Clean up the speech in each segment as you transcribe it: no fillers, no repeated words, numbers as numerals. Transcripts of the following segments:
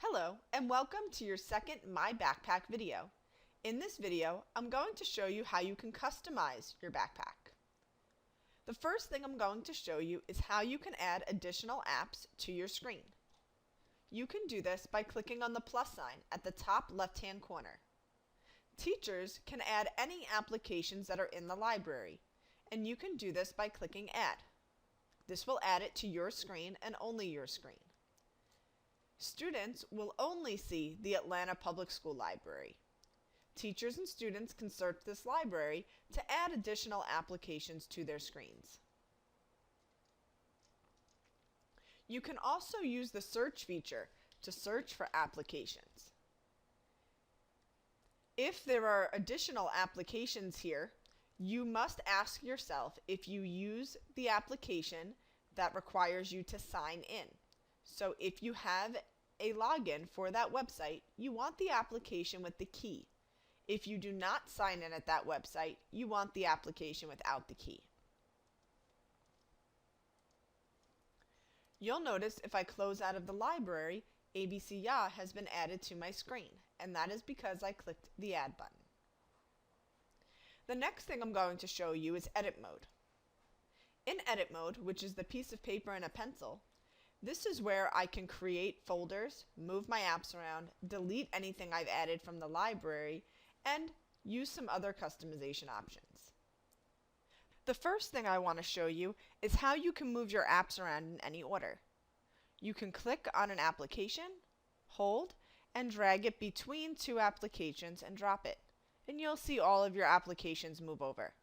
Hello and welcome to your second myBackpack video. In this video, I'm going to show you how you can customize your backpack. The first thing I'm going to show you is how you can add additional apps to your screen. You can do this by clicking on the plus sign at the top left-hand corner. Teachers can add any applications that are in the library, and you can do this by clicking Add. This will add it to your screen and only your screen. Students will only see the Atlanta Public School Library. Teachers and students can search this library to add additional applications to their screens. You can also use the search feature to search for applications. If there are additional applications here, you must ask yourself if you use the application that requires you to sign in. So if you have a login for that website, you want the application with the key. If you do not sign in at that website, you want the application without the key. You'll notice if I close out of the library, ABC Ya has been added to my screen, and that is because I clicked the Add button. The next thing I'm going to show you is Edit Mode. In Edit Mode, which is the piece of paper and a pencil, this is where I can create folders, move my apps around, delete anything I've added from the library, and use some other customization options. The first thing I want to show you is how you can move your apps around in any order. You can click on an application, hold, and drag it between two applications and drop it, and you'll see all of your applications move over.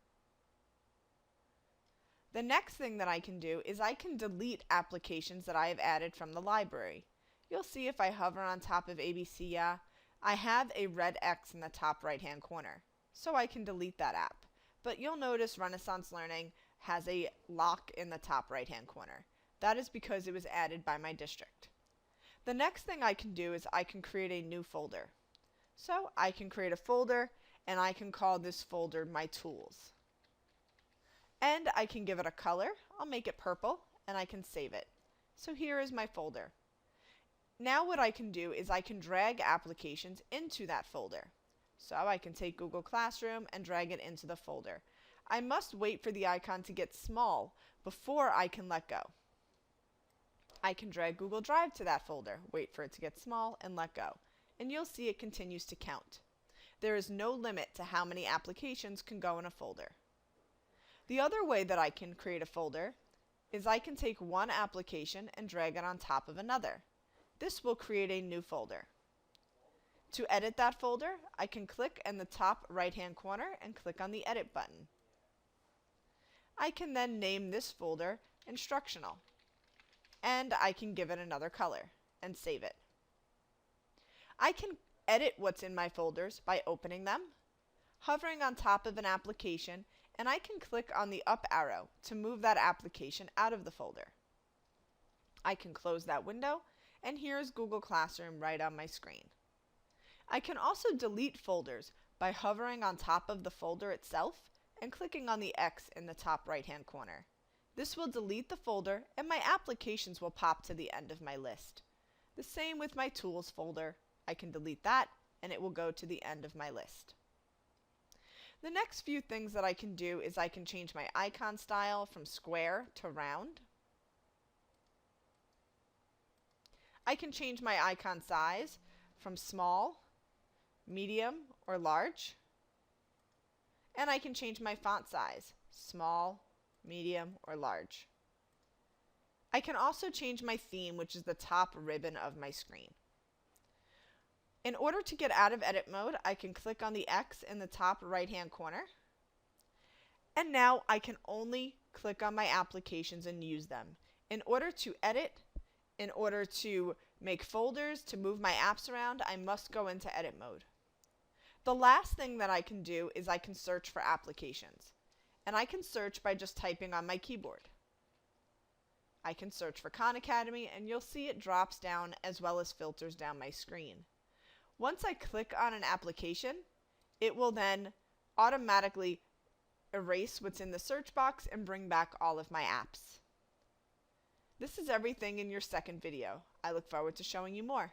The next thing that I can do is I can delete applications that I have added from the library. You'll see if I hover on top of ABC Ya, I have a red X in the top right-hand corner, so I can delete that app. But you'll notice Renaissance Learning has a lock in the top right-hand corner. That is because it was added by my district. The next thing I can do is I can create a new folder. So I can create a folder, and I can call this folder My Tools. And I can give it a color. I'll make it purple, and I can save it. So here is my folder. Now what I can do is I can drag applications into that folder. So I can take Google Classroom and drag it into the folder. I must wait for the icon to get small before I can let go. I can drag Google Drive to that folder, wait for it to get small, and let go. And you'll see it continues to count. There is no limit to how many applications can go in a folder. The other way that I can create a folder is I can take one application and drag it on top of another. This will create a new folder. To edit that folder, I can click in the top right-hand corner and click on the Edit button. I can then name this folder Instructional, and I can give it another color and save it. I can edit what's in my folders by opening them, hovering on top of an application, and I can click on the up arrow to move that application out of the folder. I can close that window, and here's Google Classroom right on my screen. I can also delete folders by hovering on top of the folder itself and clicking on the X in the top right-hand corner. This will delete the folder, and my applications will pop to the end of my list. The same with my Tools folder. I can delete that, and it will go to the end of my list. The next few things that I can do is I can change my icon style from square to round. I can change my icon size from small, medium, or large. And I can change my font size, small, medium, or large. I can also change my theme, which is the top ribbon of my screen. In order to get out of edit mode, I can click on the X in the top right-hand corner. And now I can only click on my applications and use them. In order to edit, in order to make folders, to move my apps around, I must go into edit mode. The last thing that I can do is I can search for applications. And I can search by just typing on my keyboard. I can search for Khan Academy, and you'll see it drops down as well as filters down my screen. Once I click on an application, it will then automatically erase what's in the search box and bring back all of my apps. This is everything in your second video. I look forward to showing you more.